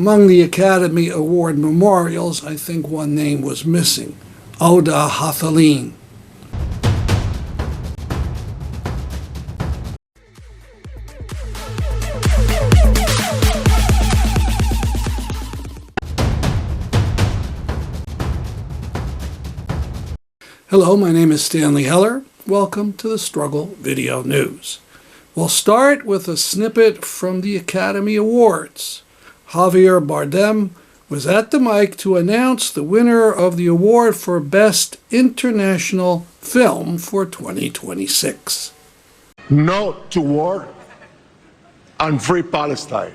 Among the Academy Award memorials, I think one name was missing: Oda Hathaline. Hello, my name is Stanley Heller. Welcome to the Struggle Video News. We'll start with a snippet from the Academy Awards. Javier Bardem was at the mic to announce the winner of the award for Best International Film for 2026. No to war and free Palestine.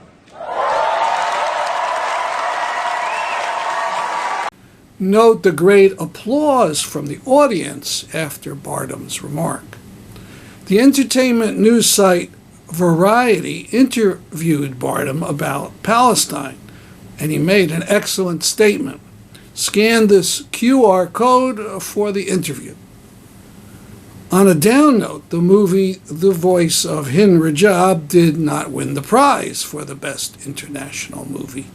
Note the great applause from the audience after Bardem's remark. The entertainment news site Variety interviewed Bardem about Palestine, and he made an excellent statement. Scan this QR code for the interview. On a down note, the movie The Voice of Hind Rajab did not win the prize for the Best International Movie.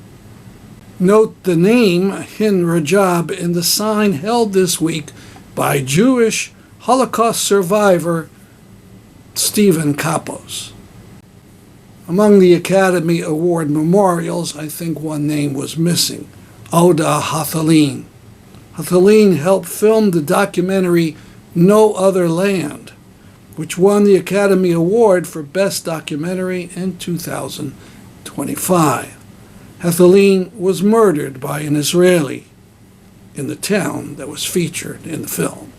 Note the name Hind Rajab in the sign held this week by Jewish Holocaust survivor Stephen Kapos. Among the Academy Award memorials, I think one name was missing: Oda Hathaline. Hathaline helped film the documentary No Other Land, which won the Academy Award for Best Documentary in 2025. Hathaline was murdered by an Israeli in the town that was featured in the film.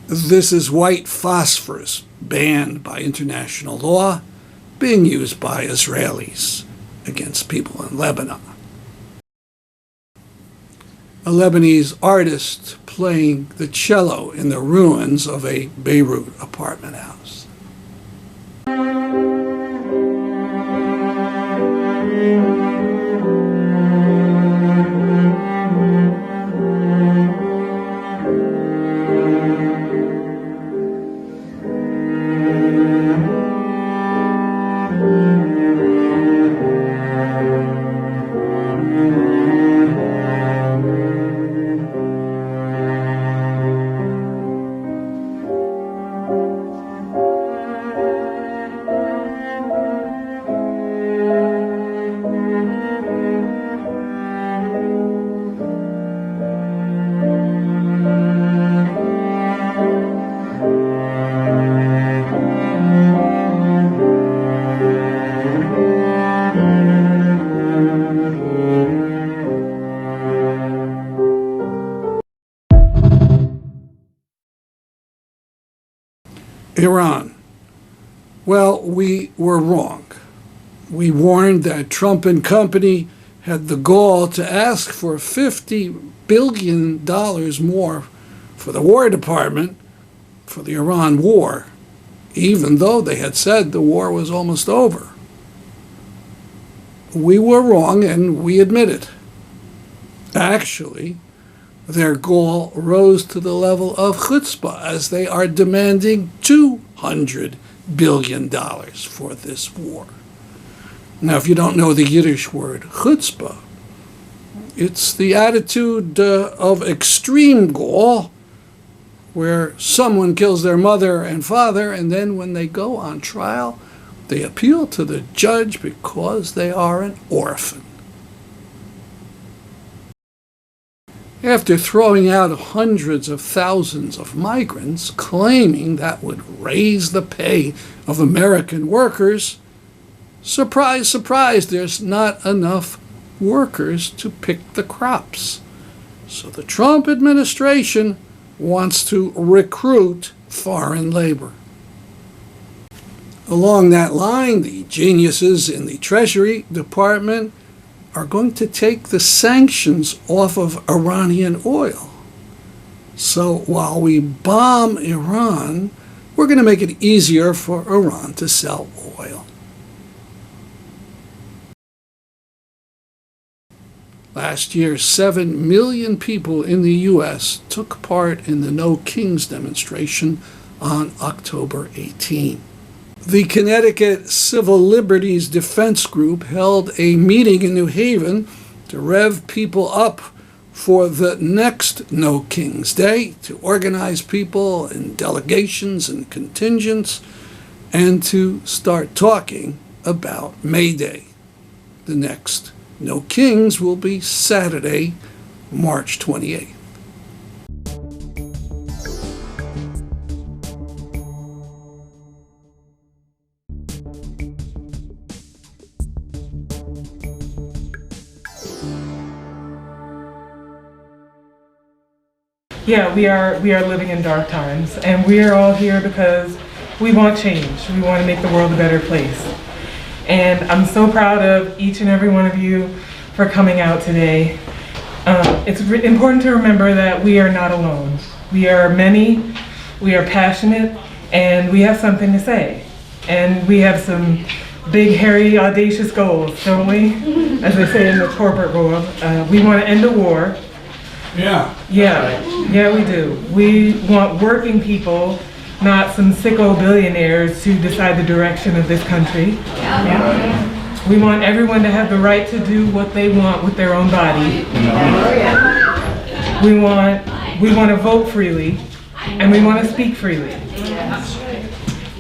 This is white phosphorus, banned by international law, being used by Israelis against people in Lebanon. A Lebanese artist playing the cello in the ruins of a Beirut apartment house. Iran. Well, we were wrong. We warned that Trump and company had the gall to ask for $50 billion more for the War Department for the Iran war, even though they had said the war was almost over. We were wrong, and we admit it. Actually, their goal rose to the level of chutzpah, as they are demanding $200 billion for this war. Now, if you don't know the Yiddish word chutzpah, it's the attitude of extreme gall, where someone kills their mother and father, and then when they go on trial, they appeal to the judge because they are an orphan. After throwing out hundreds of thousands of migrants, claiming that would raise the pay of American workers, surprise, surprise, there's not enough workers to pick the crops. So the Trump administration wants to recruit foreign labor. Along that line, the geniuses in the Treasury Department are going to take the sanctions off of Iranian oil. So while we bomb Iran, we're going to make it easier for Iran to sell oil. Last year, 7 million people in the U.S. took part in the No Kings demonstration on October 18. The Connecticut Civil Liberties Defense Group held a meeting in New Haven to rev people up for the next No King's Day, to organize people in delegations and contingents, and to start talking about May Day. The next No Kings will be Saturday, March 28th. Yeah, we are living in dark times, and we are all here because we want change. We want to make the world a better place. And I'm so proud of each and every one of you for coming out today. It's important to remember that we are not alone. We are many, we are passionate, and we have something to say. And we have some big, hairy, audacious goals, don't we? As they say in the corporate world. We want to end a war. Yeah, we do. We want working people, not some sicko billionaires to decide the direction of this country. We want everyone to have the right to do what they want with their own body. We want to vote freely, and we want to speak freely.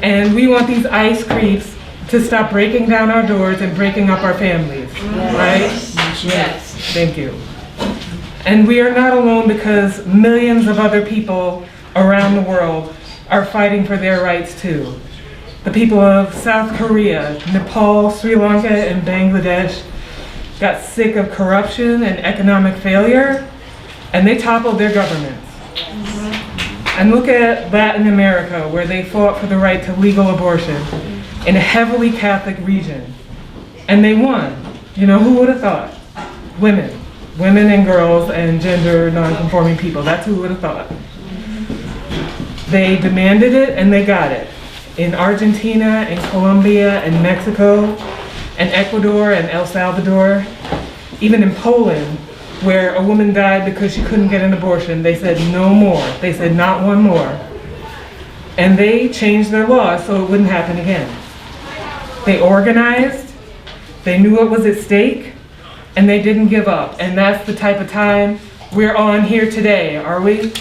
And we want these ICE creeps to stop breaking down our doors and breaking up our families, right? Yes. Thank you. And we are not alone because millions of other people around the world are fighting for their rights too. The people of South Korea, Nepal, Sri Lanka, and Bangladesh got sick of corruption and economic failure, and they toppled their governments. And look at Latin America, where they fought for the right to legal abortion in a heavily Catholic region. And they won. You know, who would have thought? Women and girls and gender non-conforming people. That's who would have thought. They demanded it and they got it. In Argentina and Colombia and Mexico and Ecuador and El Salvador, even in Poland, where a woman died because she couldn't get an abortion, they said no more. They said not one more. And they changed their laws so it wouldn't happen again. They organized, they knew what was at stake, and they didn't give up. And that's the type of time we're on here today, are we?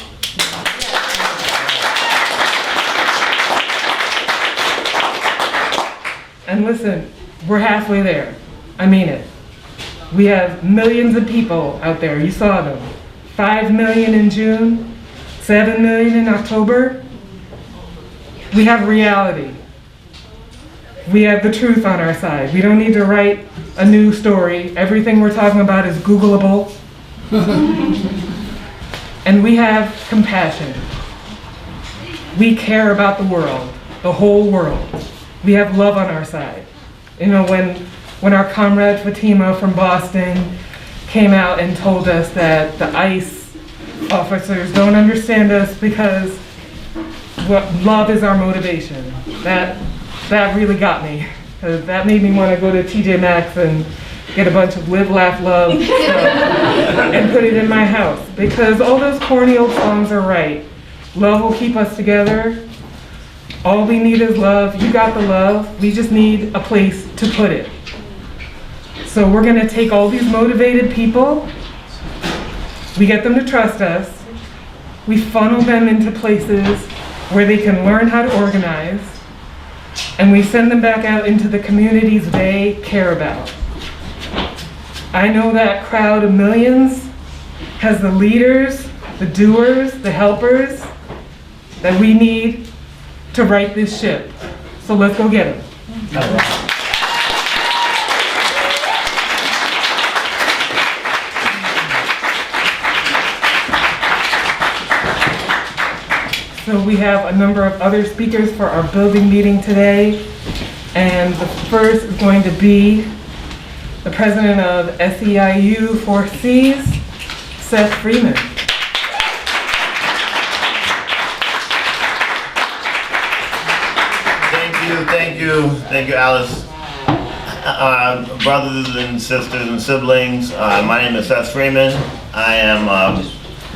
And listen, we're halfway there. I mean it. We have millions of people out there. You saw them. 5 million in June, 7 million in October. We have reality. We have the truth on our side. We don't need to write a new story. Everything we're talking about is Googleable. And we have compassion. We care about the world, the whole world. We have love on our side. You know, when our comrade Fatima from Boston came out and told us that the ICE officers don't understand us because love is our motivation. That really got me. That made me want to go to TJ Maxx and get a bunch of Live, Laugh, Love stuff and put it in my house. Because all those corny old songs are right. Love will keep us together. All we need is love. You got the love. We just need a place to put it. So we're going to take all these motivated people. We get them to trust us. We funnel them into places where they can learn how to organize. And we send them back out into the communities they care about. I know that crowd of millions has the leaders, the doers, the helpers that we need to right this ship. So let's go get them. So we have a number of other speakers for our building meeting today. And the first is going to be the president of SEIU 4Cs, Seth Freeman. Thank you, Alice. Brothers and sisters and siblings, my name is Seth Freeman. I am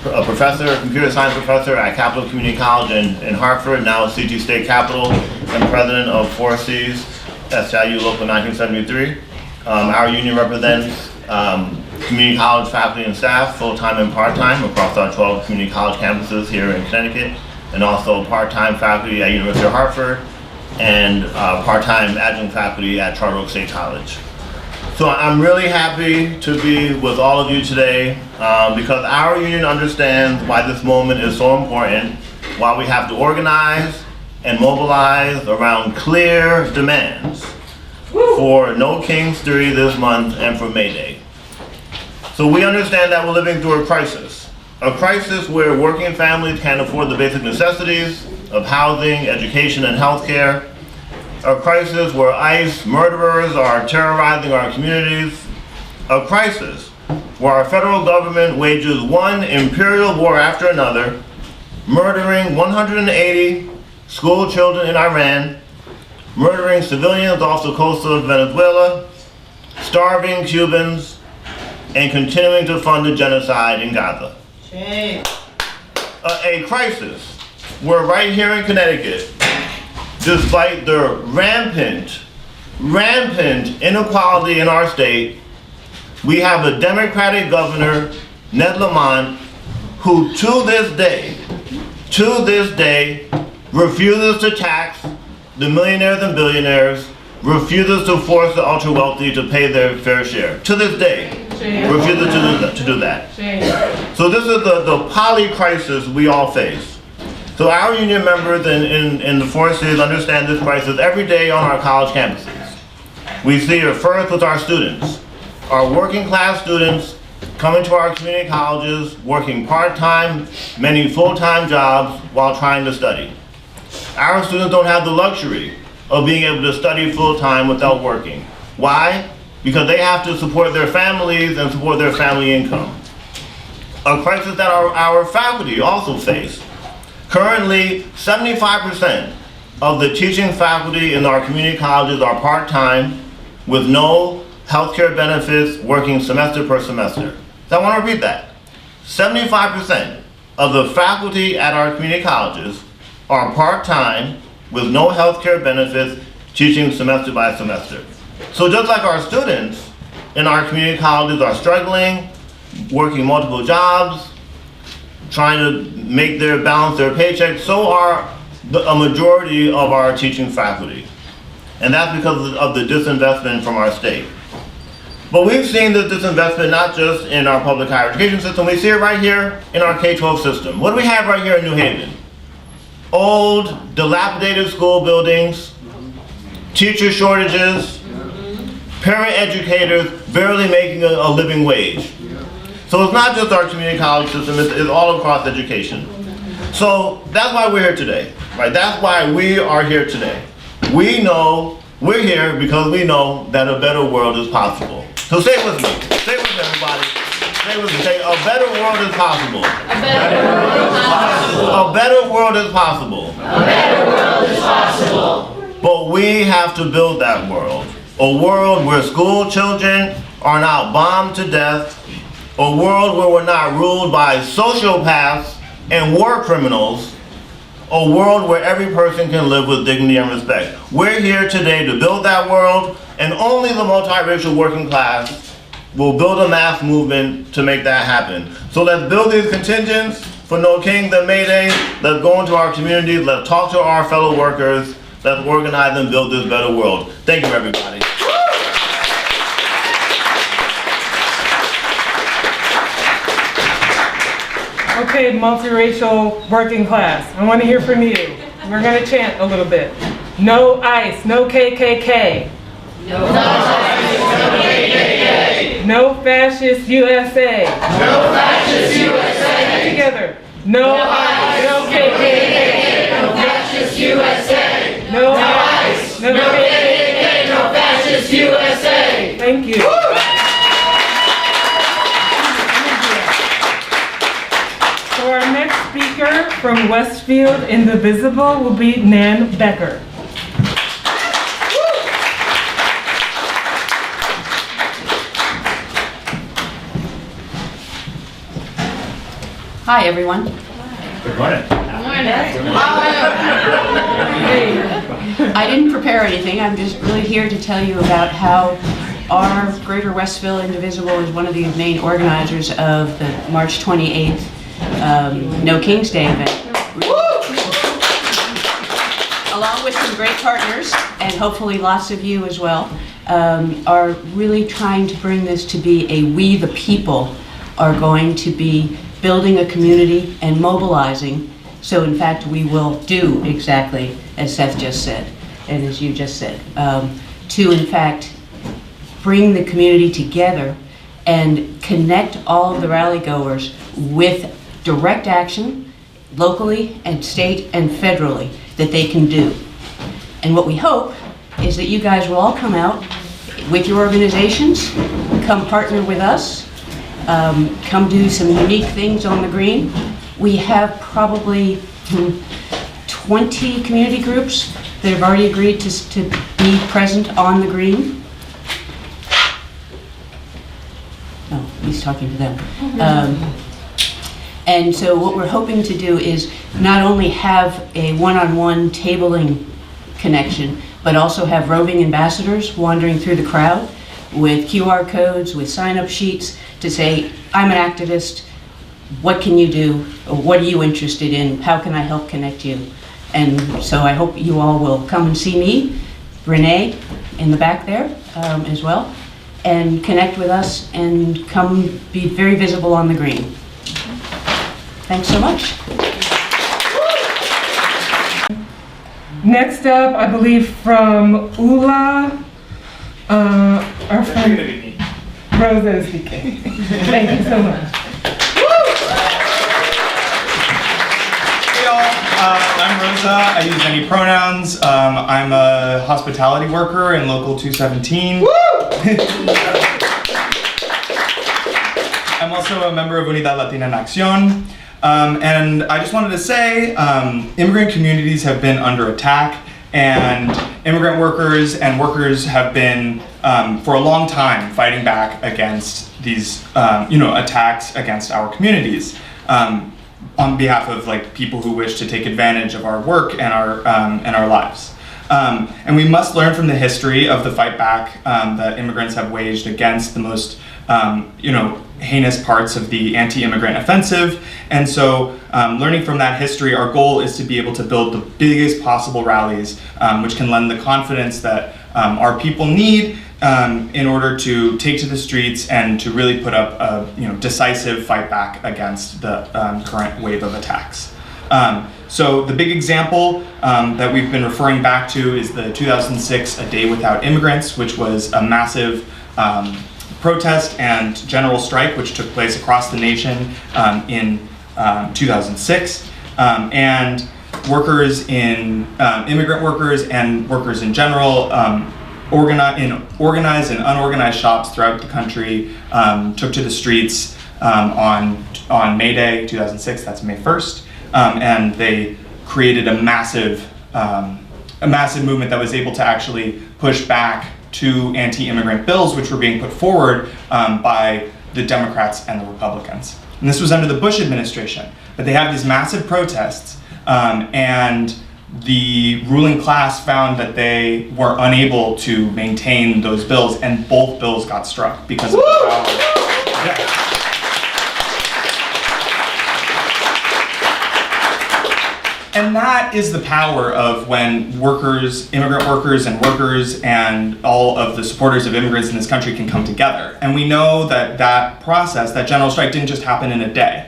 a professor, a computer science professor at Capital Community College in Hartford, now CT State Capitol, and president of 4Cs, SIU Local 1973. Our union represents community college faculty and staff, full-time and part-time, across our 12 community college campuses here in Connecticut, and also part-time faculty at University of Hartford, and part-time adjunct faculty at Charter Oak State College. So I'm really happy to be with all of you today because our union understands why this moment is so important, why we have to organize and mobilize around clear demands for No Kings 3 this month and for May Day. So we understand that we're living through a crisis where working families can't afford the basic necessities of housing, education, and healthcare. A crisis where ICE murderers are terrorizing our communities. A crisis where our federal government wages one imperial war after another, murdering 180 school children in Iran, murdering civilians off the coast of Venezuela, starving Cubans, and continuing to fund the genocide in Gaza. Shame. A crisis where right here in Connecticut, despite the rampant inequality in our state, we have a Democratic governor, Ned Lamont, who to this day, refuses to tax the millionaires and billionaires, refuses to force the ultra wealthy to pay their fair share. To this day, refuses to do that. So this is the poly crisis we all face. So our union members in the 4 cities understand this crisis every day on our college campuses. We see it first with our students. Our working class students coming to our community colleges, working part-time, many full-time jobs while trying to study. Our students don't have the luxury of being able to study full-time without working. Why? Because they have to support their families and support their family income. A crisis that our faculty also face. Currently, 75% of the teaching faculty in our community colleges are part-time with no healthcare benefits, working semester per semester. So I want to repeat that. 75% of the faculty at our community colleges are part-time with no healthcare benefits, teaching semester by semester. So just like our students in our community colleges are struggling, working multiple jobs, trying to balance their paychecks, so are a majority of our teaching faculty. And that's because of the disinvestment from our state. But we've seen this disinvestment not just in our public higher education system, we see it right here in our K-12 system. What do we have right here in New Haven? Old, dilapidated school buildings, teacher shortages, parent educators barely making a living wage. So it's not just our community college system, it's all across education. So that's why we're here today, right? That's why we are here today. We're here because we know that a better world is possible. So say it with me. Say it with me, everybody. Say it with me. Say, a better world is possible. A better world is possible. A better world is possible. A better world is possible. But we have to build that world. A world where school children are not bombed to death. A world where we're not ruled by sociopaths and war criminals. A world where every person can live with dignity and respect. We're here today to build that world, and only the multiracial working class will build a mass movement to make that happen. So let's build these contingents for No Kings and May Day. Let's go into our communities, let's talk to our fellow workers, let's organize and build this better world. Thank you, everybody. Okay, multiracial working class, I want to hear from you. We're going to chant a little bit. No ICE, no KKK. No ICE, no KKK. No fascist USA. No fascist USA. Together. No ICE, no KKK. No fascist USA. No ICE, no KKK. No fascist USA. Thank you. So our next speaker from Westfield Indivisible will be Nan Becker. Hi, everyone. Good morning. I didn't prepare anything. I'm just really here to tell you about how our Greater Westville Indivisible is one of the main organizers of the March 28th No King's Day event. Along with some great partners, and hopefully lots of you as well, are really trying to bring this to be a we the people are going to be building a community and mobilizing. So in fact, we will do exactly as Seth just said, and as you just said, to in fact bring the community together and connect all of the rally goers with direct action, locally and state and federally, that they can do. And what we hope is that you guys will all come out with your organizations, come partner with us, come do some unique things on the green. We have probably 20 community groups that have already agreed to be present on the green. No, he's talking to them. And so what we're hoping to do is not only have a one-on-one tabling connection, but also have roving ambassadors wandering through the crowd with QR codes, with sign-up sheets to say, I'm an activist, what can you do? Or what are you interested in? How can I help connect you? And so I hope you all will come and see me, Renee in the back there as well, and connect with us and come be very visible on the green. Thanks so much. Next up, I believe from ULA, our friend Rosa is speaking. Thank you so much. Hey y'all, I'm Rosa. I use any pronouns. I'm a hospitality worker in Local 217. I'm also a member of Unidad Latina en Acción. And I just wanted to say, immigrant communities have been under attack, and immigrant workers and workers have been, for a long time, fighting back against these, attacks against our communities, on behalf of people who wish to take advantage of our work and our lives. And we must learn from the history of the fight back that immigrants have waged against the most, heinous parts of the anti-immigrant offensive. And so learning from that history, our goal is to be able to build the biggest possible rallies, which can lend the confidence that our people need in order to take to the streets and to really put up a decisive fight back against the current wave of attacks. So the big example that we've been referring back to is the 2006 A Day Without Immigrants, which was a massive protest and general strike which took place across the nation in 2006. And workers in, immigrant workers and workers in general, organized and unorganized shops throughout the country took to the streets on May Day 2006, that's May 1st, and they created a massive movement that was able to actually push back to anti-immigrant bills which were being put forward by the Democrats and the Republicans. And this was under the Bush administration. But they had these massive protests, and the ruling class found that they were unable to maintain those bills, and both bills got struck because of the power. Yeah. And that is the power of when workers, immigrant workers and all of the supporters of immigrants in this country can come together. And we know that that process, that general strike, didn't just happen in a day.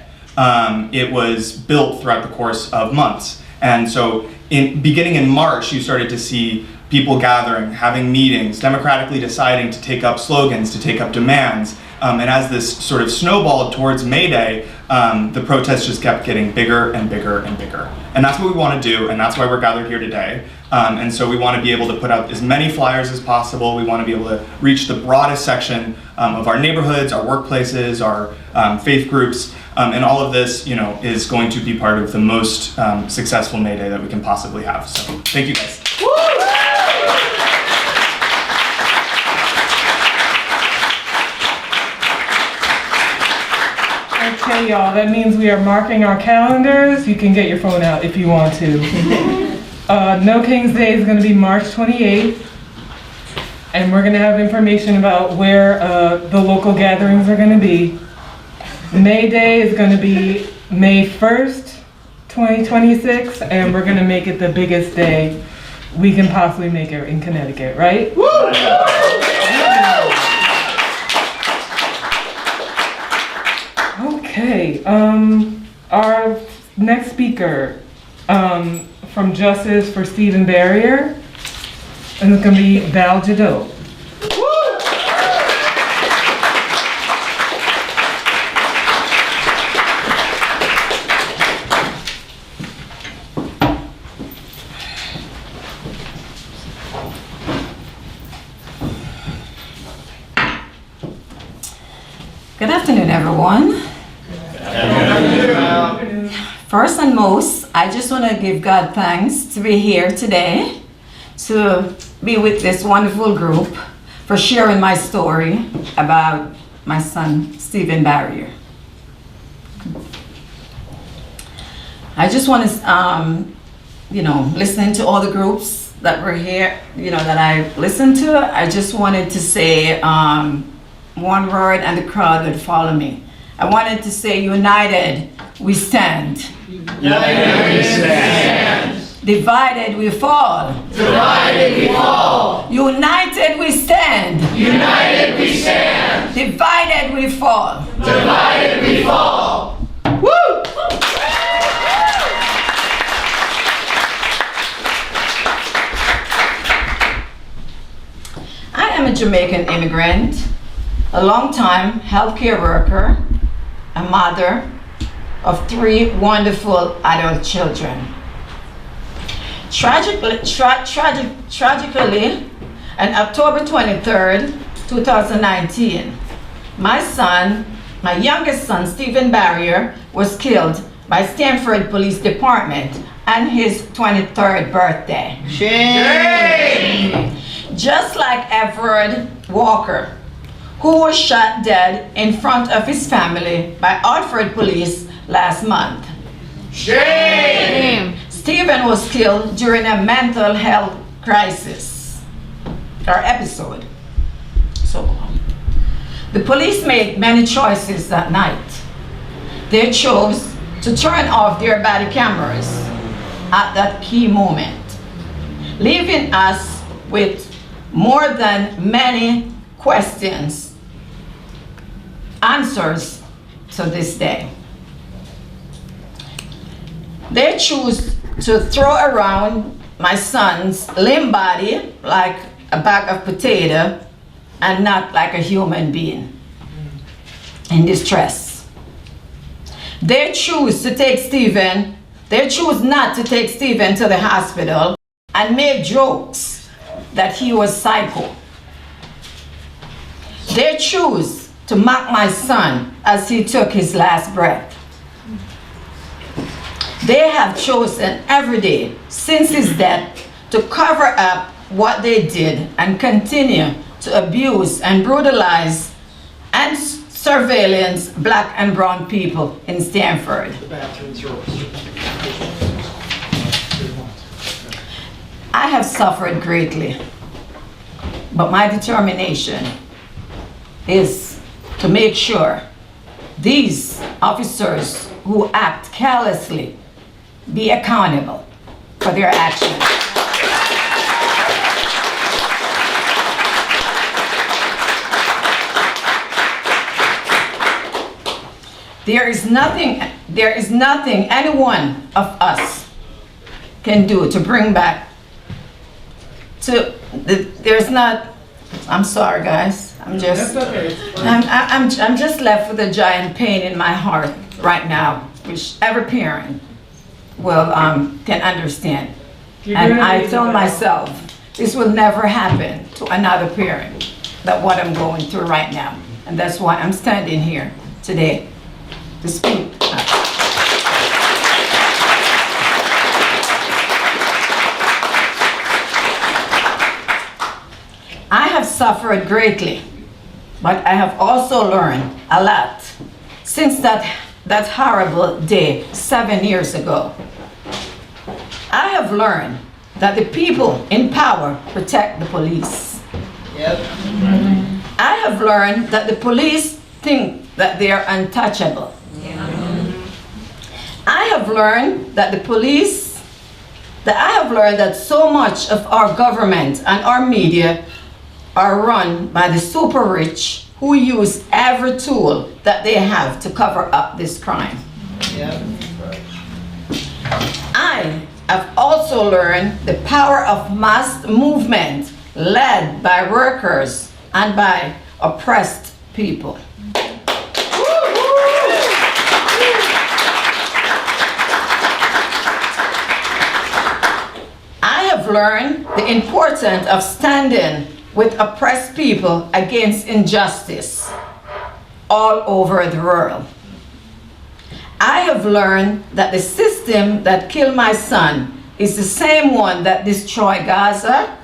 It was built throughout the course of months. And so beginning in March, you started to see people gathering, having meetings, democratically deciding to take up slogans, to take up demands. And as this sort of snowballed towards May Day, the protests just kept getting bigger and bigger and bigger. And that's what we want to do, and that's why we're gathered here today. And so we want to be able to put out as many flyers as possible. We want to be able to reach the broadest section of our neighborhoods, our workplaces, our faith groups, and all of this, is going to be part of the most successful May Day that we can possibly have. So thank you guys. Okay, y'all, that means we are marking our calendars. You can get your phone out if you want to. No King's Day is going to be March 28th. And we're going to have information about where the local gatherings are going to be. May Day is going to be May 1st, 2026, and we're going to make it the biggest day we can possibly make it in Connecticut, right? Woo! Okay, our next speaker from Justice for Stephen Barrier, and it's going to be Val Jadot. Good afternoon, everyone. First and most, I just want to give God thanks to be here today, to be with this wonderful group, for sharing my story about my son, Stephen Barrier. I just want to, listening to all the groups that were here, that I listened to, I just wanted to say one word and the crowd would follow me. I wanted to say, united we stand. United we stand. Divided we fall. Divided we fall. United we stand. United we stand. Divided we fall. Divided we fall. Woo! I am a Jamaican immigrant, a long-time healthcare worker, a mother of 3 wonderful adult children. Tragically, on October 23rd, 2019, my youngest son, Stephen Barrier, was killed by Stamford Police Department on his 23rd birthday. Shame! Just like Everett Walker, who was shot dead in front of his family by Alfred Police last month. Shame! Stephen was killed during a mental health crisis or episode. So, the police made many choices that night. They chose to turn off their body cameras at that key moment, leaving us with more than many questions, answers to this day. They choose to throw around my son's limp body like a bag of potato and not like a human being in distress. They choose not to take Stephen to the hospital and make jokes that he was psycho. They choose to mock my son as he took his last breath. They have chosen every day since his death to cover up what they did and continue to abuse and brutalize and surveillance black and brown people in Stamford. I have suffered greatly, but my determination is to make sure these officers who act carelessly be accountable for their actions. There is nothing any one of us can do to bring back I'm sorry guys, I'm just left with a giant pain in my heart right now, which every parent will can understand. And I told myself this will never happen to another parent, that what I'm going through right now. And that's why I'm standing here today to speak. I have suffered greatly, but I have also learned a lot since that that horrible day 7 years ago. I have learned that the people in power protect the police. I have learned that the police think that they are untouchable. I have learned that that so much of our government and our media are run by the super rich who use every tool that they have to cover up this crime. I have also learned the power of mass movement led by workers and by oppressed people. I have learned the importance of standing with oppressed people against injustice all over the world. I have learned that the system that killed my son is the same one that destroyed Gaza,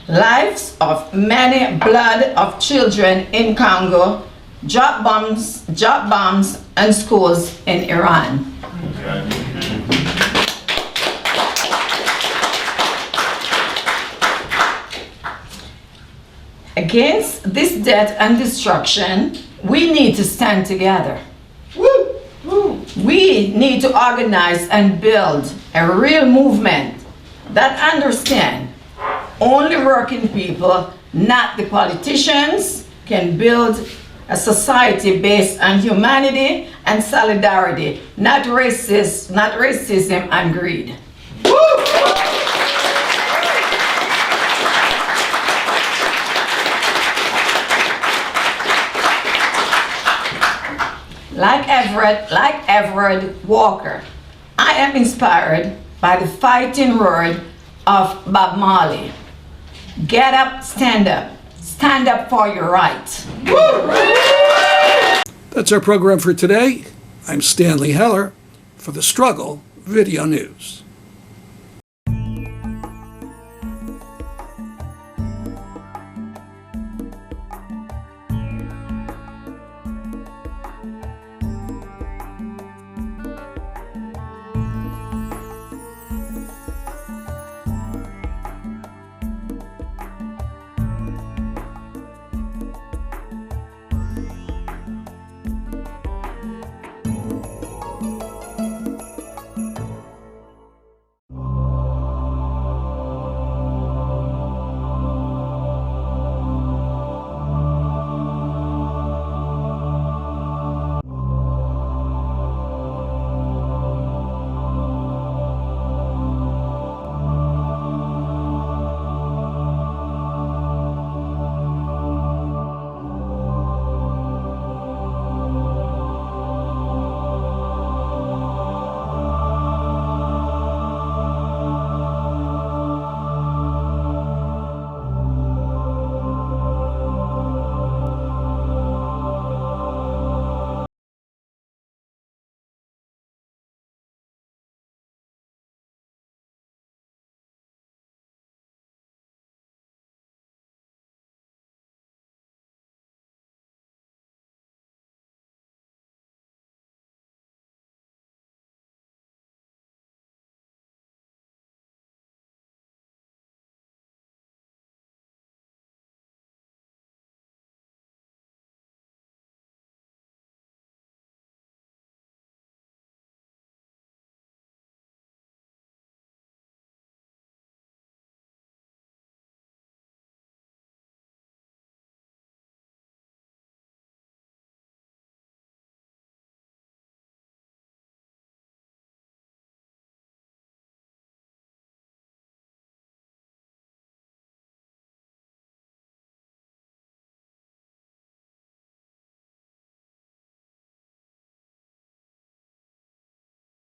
lives of many blood of children in Congo, drop bombs and schools in Iran. Against this death and destruction, we need to stand together. We need to organize and build a real movement that understands only working people, not the politicians, can build a society based on humanity and solidarity, not racism and greed. Like Everett Walker, I am inspired by the fighting word of Bob Marley. Get up, stand up for your right. That's our program for today. I'm Stanley Heller for the Struggle Video News.